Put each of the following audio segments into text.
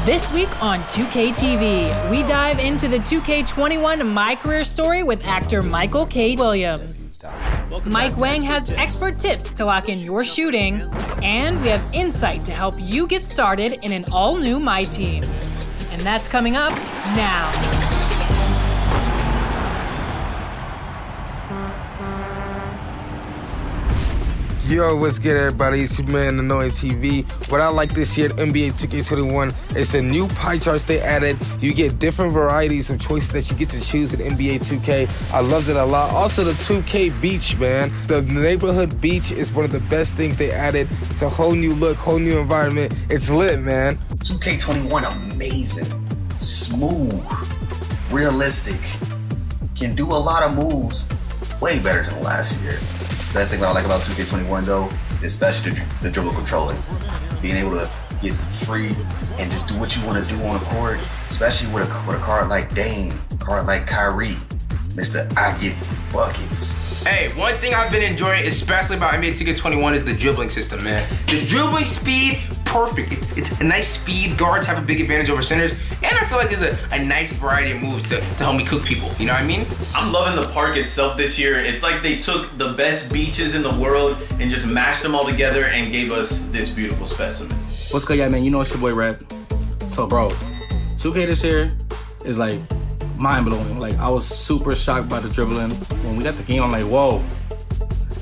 This week on 2K TV, we dive into the 2K21 My Career Story with actor Michael K. Williams. Mike Wang has expert tips to lock in your shooting, and we have insight to help you get started in an all-new My Team. And that's coming up now. Yo, what's good, everybody? It's your man, Annoying TV. What I like this year at NBA 2K21 is the new pie charts they added. You get different varieties of choices that you get to choose in NBA 2K. I loved it a lot. Also, the 2K Beach, man. The neighborhood beach is one of the best things they added. It's a whole new look, whole new environment. It's lit, man. 2K21, amazing, smooth, realistic, can do a lot of moves way better than last year. Best thing I like about 2K21 though, especially the dribble controlling. Being able to get free and just do what you want to do on the court, especially with a card like Dame, a card like Kyrie, Mr. I get buckets. Hey, one thing I've been enjoying, especially about NBA 2K21, is the dribbling system, man. The dribbling speed, perfect. It's a nice speed. Guards have a big advantage over centers, and I feel like there's a nice variety of moves to help me cook people. You know what I mean? I'm loving the park itself this year. It's like they took the best beaches in the world and just mashed them all together and gave us this beautiful specimen. What's good, yeah, man? You know it's your boy Red. So, bro, 2K this year is like mind-blowing. Like, I was super shocked by the dribbling. When we got the game, I'm like, whoa.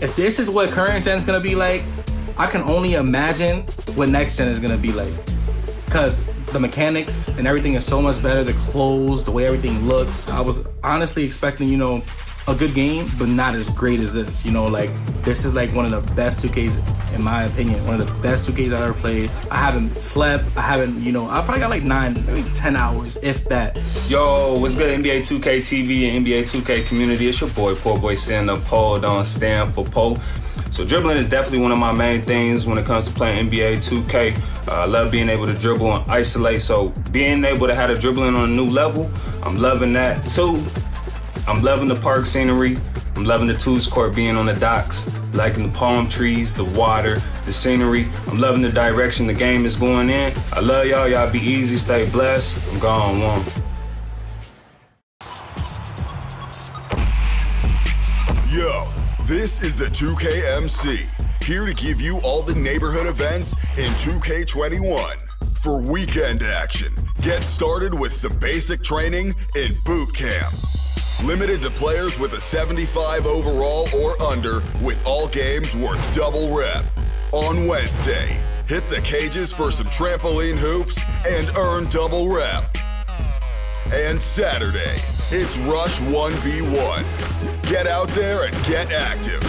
If this is what current gen's gonna be like, I can only imagine what next gen is gonna be like. Cause the mechanics and everything is so much better. The clothes, the way everything looks. I was honestly expecting, you know, a good game, but not as great as this. You know, like, this is like one of the best 2Ks, in my opinion. One of the best 2Ks I've ever played. I haven't slept. I haven't, you know, I probably got like 9, maybe 10 hours, if that. Yo, what's good, NBA 2K TV and NBA 2K community? It's your boy, Poor Boy, sitting up, Paul, don't stand for Poe. So dribbling is definitely one of my main things when it comes to playing NBA 2K. I love being able to dribble and isolate. So being able to have the dribbling on a new level, I'm loving that too. I'm loving the park scenery. I'm loving the twos court being on the docks, liking the palm trees, the water, the scenery. I'm loving the direction the game is going in. I love y'all. Y'all be easy, stay blessed. I'm gone one. Yo, this is the 2K MC, here to give you all the neighborhood events in 2K21. For weekend action, get started with some basic training in boot camp. Limited to players with a 75 overall or under, with all games worth double rep. On Wednesday, hit the cages for some trampoline hoops and earn double rep. And Saturday, it's Rush 1v1. Get out there and get active.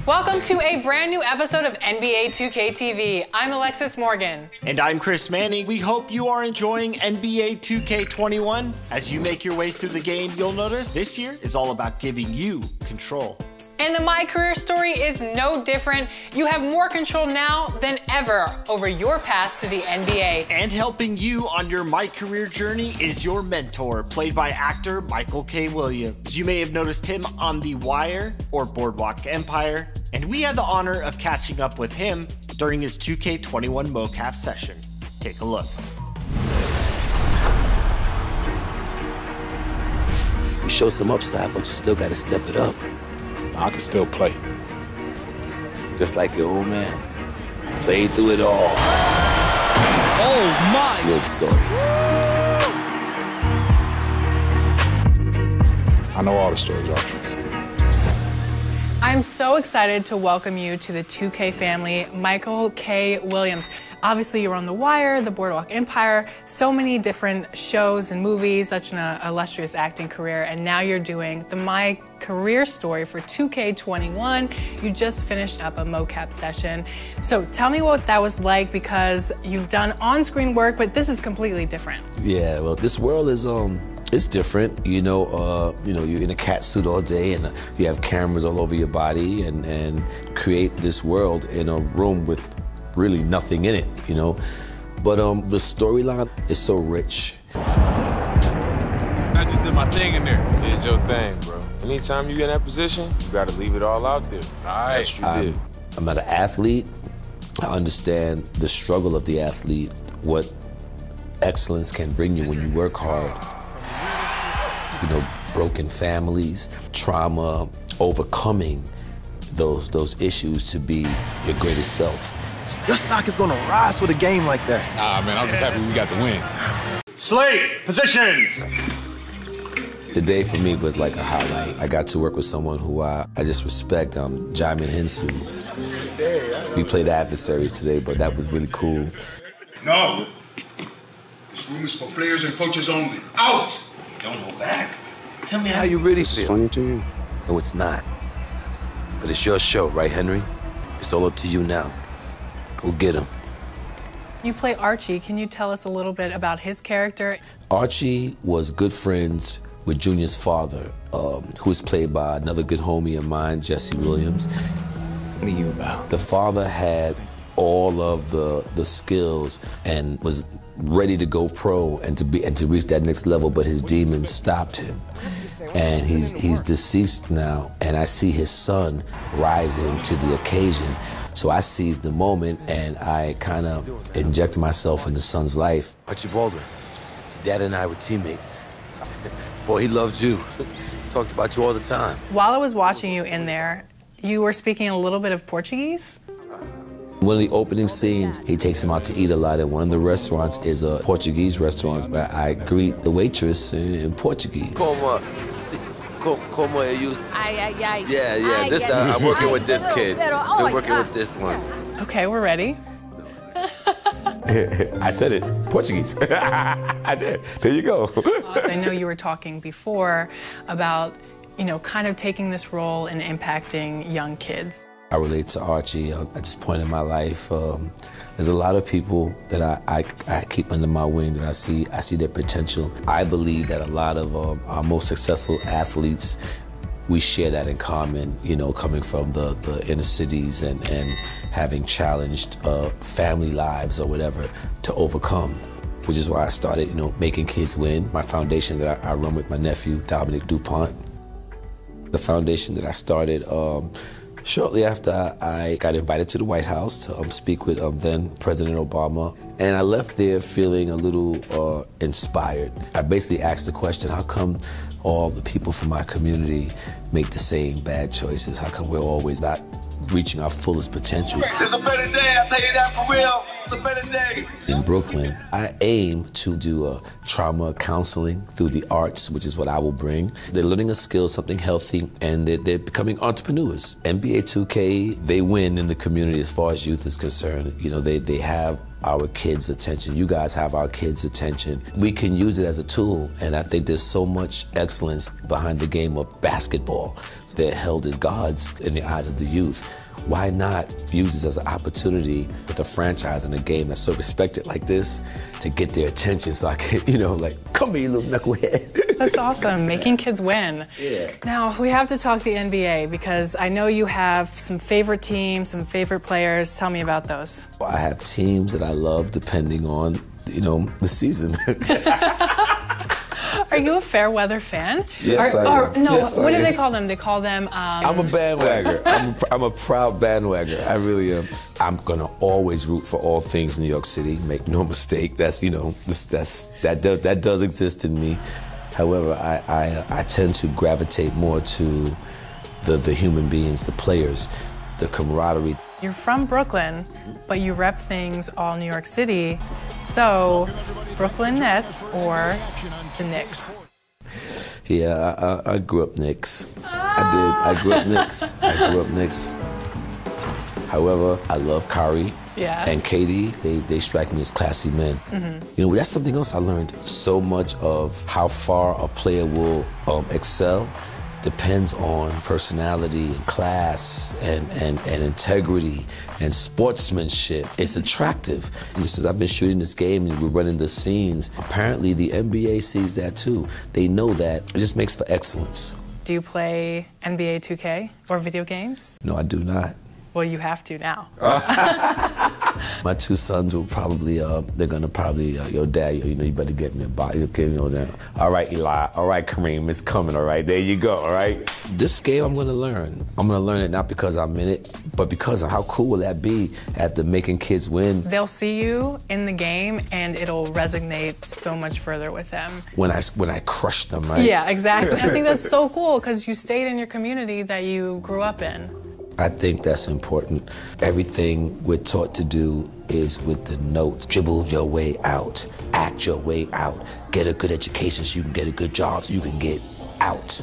Welcome to a brand new episode of NBA 2K TV. I'm Alexis Morgan. And I'm Chris Manning. We hope you are enjoying NBA 2K21. As you make your way through the game, you'll notice this year is all about giving you control. And the My Career Story is no different. You have more control now than ever over your path to the NBA. And helping you on your My Career journey is your mentor, played by actor Michael K. Williams. You may have noticed him on The Wire or Boardwalk Empire, and we had the honor of catching up with him during his 2K21 mocap session. Take a look. You show some upside, but you still gotta step it up. I can still play. Just like your old man. Played through it all. Oh my! You know the story. I know all the stories, Archie. I'm so excited to welcome you to the 2K family, Michael K. Williams. Obviously, you're on The Wire, The Boardwalk Empire, so many different shows and movies, such an illustrious acting career, and now you're doing the My Career Story for 2K21. You just finished up a mocap session. So tell me what that was like, because you've done on-screen work, but this is completely different. Yeah, well, this world is it's different. You know, you're in a cat suit all day, and you have cameras all over your body, and create this world in a room with really nothing in it, you know. But the storyline is so rich. I just did my thing in there. Did your thing, bro. Anytime you get in that position, you got to leave it all out there. Yes, you did. I'm not an athlete. I understand the struggle of the athlete, what excellence can bring you when you work hard. You know, broken families, trauma, overcoming those issues to be your greatest self. Your stock is gonna rise with a game like that. Nah, man, I'm just happy we got the win. Slate, positions! Today for me was like a highlight. I got to work with someone who I just respect, Jamin Hensu. We played adversaries today, but that was really cool. No. This room is for players and coaches only. Out! Don't go back. Tell me how you really feel. It's funny to you. No, it's not. But it's your show, right, Henry? It's all up to you now. Go get him. You play Archie. Can you tell us a little bit about his character? Archie was good friends with Junior's father, who was played by another good homie of mine, Jesse Williams. What are you about? The father had all of the skills and was ready to go pro and to reach that next level, but his demons stopped him. And he's deceased now, and I see his son rising to the occasion. So I seized the moment and I kind of injected myself in the son's life. Archie Baldwin, Dad and I were teammates. Boy, he loved you. Talked about you all the time. While I was watching you in there, you were speaking a little bit of Portuguese? One of the opening scenes, he takes him out to eat a lot, and one of the restaurants is a Portuguese restaurant where I greet the waitress in Portuguese. Como é isso? Yeah. This time I'm working with this kid. Been working with this one. Okay, we're ready. I said it, Portuguese. I did. There you go. I know you were talking before about, you know, kind of taking this role and impacting young kids. I relate to Archie at this point in my life. There's a lot of people that I keep under my wing that I see their potential. I believe that a lot of our most successful athletes, we share that in common, you know, coming from the inner cities and having challenged family lives or whatever to overcome, which is why I started, you know, Making Kids Win, my foundation that I run with my nephew, Dominic DuPont. The foundation that I started shortly after I got invited to the White House to speak with then President Obama, and I left there feeling a little inspired. I basically asked the question, how come all the people from my community make the same bad choices? How come we're always not reaching our fullest potential? It's a better day, I'll tell you that for real. It's a better day. In Brooklyn, I aim to do trauma counseling through the arts, which is what I will bring. They're learning a skill, something healthy, and they're becoming entrepreneurs. NBA 2K, they win in the community as far as youth is concerned. You know, they have our kids' attention. You guys have our kids' attention. We can use it as a tool, and I think there's so much excellence behind the game of basketball. They're held as gods in the eyes of the youth. Why not use this as an opportunity with a franchise and a game that's so respected like this to get their attention so I can, you know, like, come here, you little knucklehead. That's awesome, Making Kids Win. Yeah. Now, we have to talk the NBA because I know you have some favorite teams, some favorite players. Tell me about those. I have teams that I love depending on, you know, the season. Are you a fair weather fan? Yes, I am. No, Yes, what I do they am. call them? They call them... I'm a bandwagger. I'm a proud bandwagger. I really am. I'm gonna always root for all things New York City. Make no mistake. That's, you know, that does exist in me. However, I tend to gravitate more to the human beings, the players, the camaraderie. You're from Brooklyn, but you rep things all New York City. So, Brooklyn Nets or the Knicks? Yeah, I grew up Knicks. I did. I grew up Knicks. However, I love Kyrie and KD. They strike me as classy men. Mm-hmm. You know, that's something else I learned. So much of how far a player will excel depends on personality and class and integrity and sportsmanship. It's attractive. Since I've been shooting this game and we're running the scenes, apparently the NBA sees that too. They know that. It just makes for excellence. Do you play NBA 2K or video games? No, I do not. Well, you have to now. My two sons will probably, they're gonna probably, yo, Dad, you know, you better get me a body. Okay, you know, all right, Eli, all right, Kareem, it's coming, all right, there you go, all right? This game I'm gonna learn. I'm gonna learn it not because I'm in it, but because of how cool will that be after making kids win. They'll see you in the game and it'll resonate so much further with them. When I crush them, right? Yeah, exactly. I think that's so cool because you stayed in your community that you grew up in. I think that's important. Everything we're taught to do is with the notes. Dribble your way out, act your way out, get a good education so you can get a good job so you can get out.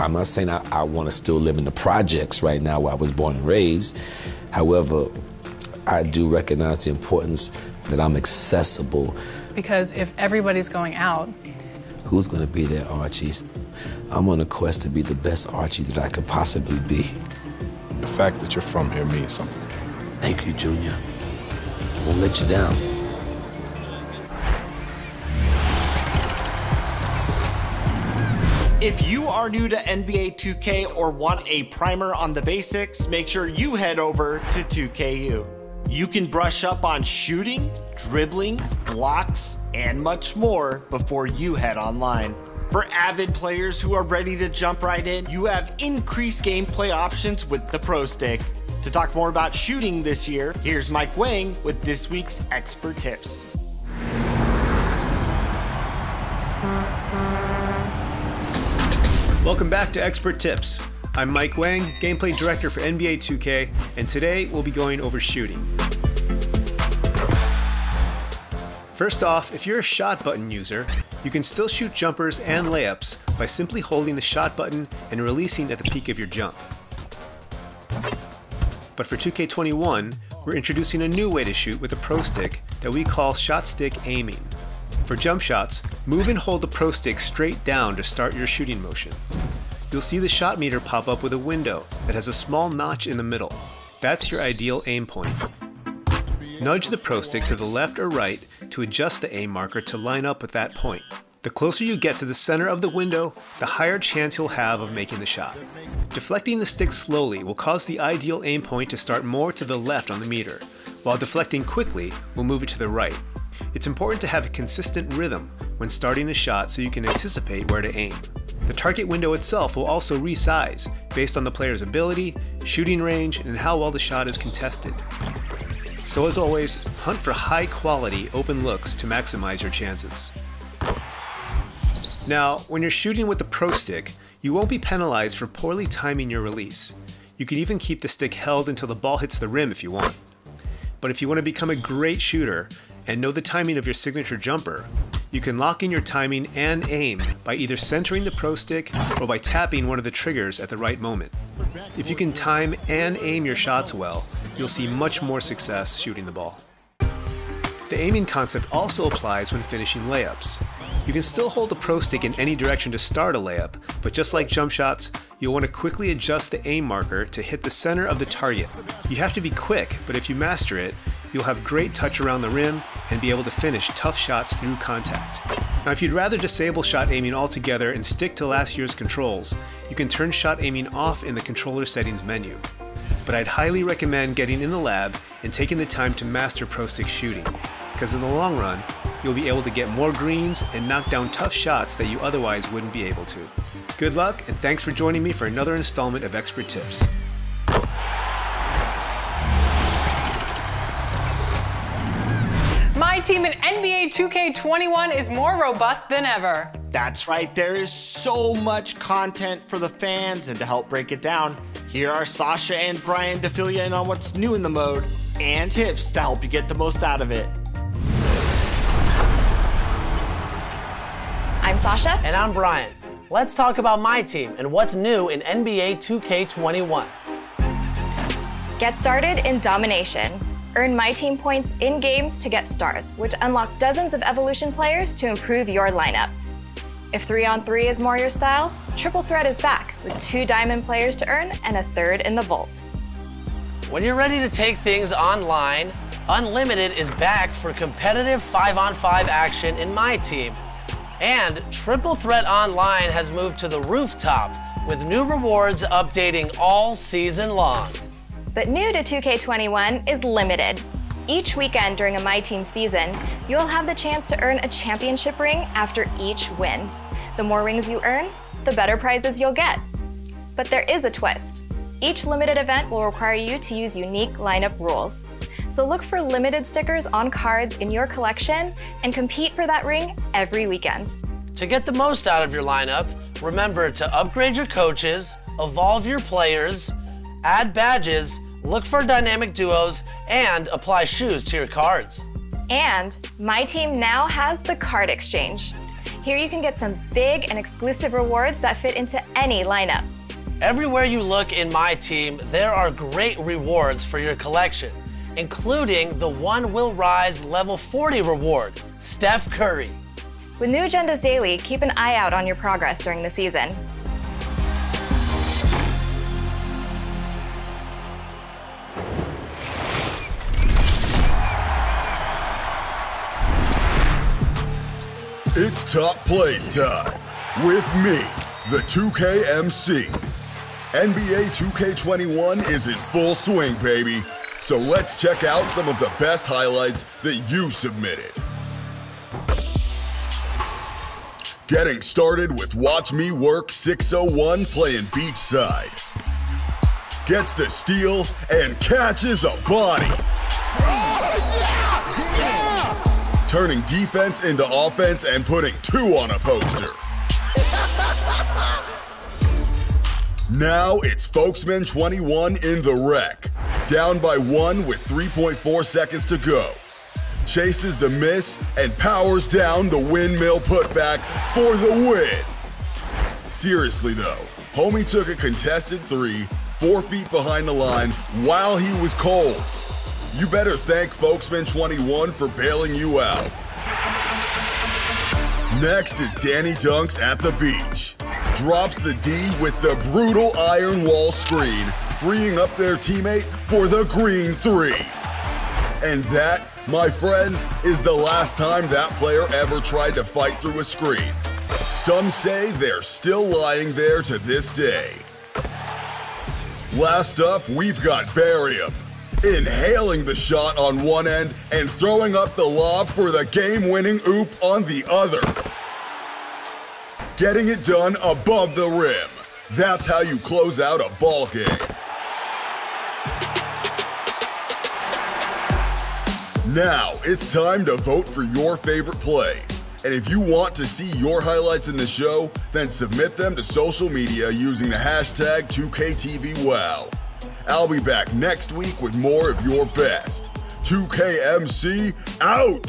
I'm not saying I want to still live in the projects right now where I was born and raised. However, I do recognize the importance that I'm accessible. Because if everybody's going out, who's going to be their Archies? I'm on a quest to be the best Archie that I could possibly be. The fact that you're from here means something. Thank you, Junior. I won't let you down. If you are new to NBA 2K or want a primer on the basics, make sure you head over to 2KU. You can brush up on shooting, dribbling, blocks, and much more before you head online. For avid players who are ready to jump right in, you have increased gameplay options with the Pro Stick. To talk more about shooting this year, here's Mike Wang with this week's Expert Tips. Welcome back to Expert Tips. I'm Mike Wang, Gameplay Director for NBA 2K, and today we'll be going over shooting. First off, if you're a shot button user, you can still shoot jumpers and layups by simply holding the shot button and releasing at the peak of your jump. But for 2K21, we're introducing a new way to shoot with the Pro Stick that we call Shot Stick Aiming. For jump shots, move and hold the Pro Stick straight down to start your shooting motion. You'll see the shot meter pop up with a window that has a small notch in the middle. That's your ideal aim point. Nudge the Pro Stick to the left or right to adjust the aim marker to line up with that point. The closer you get to the center of the window, the higher chance you'll have of making the shot. Deflecting the stick slowly will cause the ideal aim point to start more to the left on the meter, while deflecting quickly will move it to the right. It's important to have a consistent rhythm when starting a shot so you can anticipate where to aim. The target window itself will also resize based on the player's ability, shooting range, and how well the shot is contested. So as always, hunt for high quality open looks to maximize your chances. Now, when you're shooting with the Pro Stick, you won't be penalized for poorly timing your release. You can even keep the stick held until the ball hits the rim if you want. But if you want to become a great shooter and know the timing of your signature jumper, you can lock in your timing and aim by either centering the Pro Stick or by tapping one of the triggers at the right moment. If you can time and aim your shots well, you'll see much more success shooting the ball. The aiming concept also applies when finishing layups. You can still hold the Pro Stick in any direction to start a layup, but just like jump shots, you'll want to quickly adjust the aim marker to hit the center of the target. You have to be quick, but if you master it, you'll have great touch around the rim and be able to finish tough shots through contact. Now, if you'd rather disable shot aiming altogether and stick to last year's controls, you can turn shot aiming off in the controller settings menu. But I'd highly recommend getting in the lab and taking the time to master Pro Stick shooting, because in the long run, you'll be able to get more greens and knock down tough shots that you otherwise wouldn't be able to. Good luck, and thanks for joining me for another installment of Expert Tips. My team in NBA 2K21 is more robust than ever. That's right, there is so much content for the fans, and to help break it down, here are Sasha and Brian to fill you in on what's new in the mode and tips to help you get the most out of it. I'm Sasha. And I'm Brian. Let's talk about my team and what's new in NBA 2K21. Get started in Domination. Earn My Team points in games to get stars, which unlock dozens of Evolution players to improve your lineup. If 3-on-3 is more your style, Triple Threat is back with 2 Diamond players to earn and a 3rd in the Vault. When you're ready to take things online, Unlimited is back for competitive 5-on-5 action in My Team. And Triple Threat Online has moved to the rooftop with new rewards updating all season long. But new to 2K21 is Limited. Each weekend during a My Team season, you'll have the chance to earn a championship ring after each win. The more rings you earn, the better prizes you'll get. But there is a twist. Each limited event will require you to use unique lineup rules. So look for limited stickers on cards in your collection and compete for that ring every weekend. To get the most out of your lineup, remember to upgrade your coaches, evolve your players, add badges, look for dynamic duos, and apply shoes to your cards. And My Team now has the card exchange. Here you can get some big and exclusive rewards that fit into any lineup. Everywhere you look in My Team, there are great rewards for your collection, including the One Will Rise Level 40 reward, Steph Curry. With new agendas daily, keep an eye out on your progress during the season. It's top plays time with me, the 2K MC. NBA 2K21 is in full swing, baby. So let's check out some of the best highlights that you submitted. Getting started with Watch Me Work 601 playing beachside. Gets the steal and catches a body. Turning defense into offense and putting 2 on a poster. Now it's Folksman 21 in the wreck. Down by 1 with 3.4 seconds to go. Chases the miss and powers down the windmill putback for the win. Seriously though, homie took a contested 3, 4 feet behind the line while he was cold. You better thank Folksman 21 for bailing you out. Next is Danny Dunks at the beach. Drops the D with the brutal iron wall screen, freeing up their teammate for the green 3. And that, my friends, is the last time that player ever tried to fight through a screen. Some say they're still lying there to this day. Last up, we've got Barium. Inhaling the shot on one end and throwing up the lob for the game-winning oop on the other. Getting it done above the rim. That's how you close out a ball game. Now, it's time to vote for your favorite play. And if you want to see your highlights in the show, then submit them to social media using the hashtag 2KTVWow. I'll be back next week with more of your best. 2KMC out!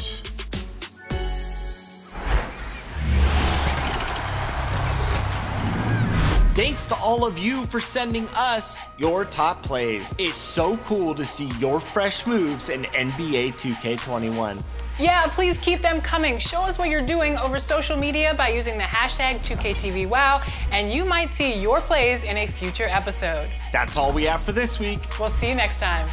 Thanks to all of you for sending us your top plays. It's so cool to see your fresh moves in NBA 2K21. Yeah, please keep them coming. Show us what you're doing over social media by using the hashtag 2KTVWow, and you might see your plays in a future episode. That's all we have for this week. We'll see you next time.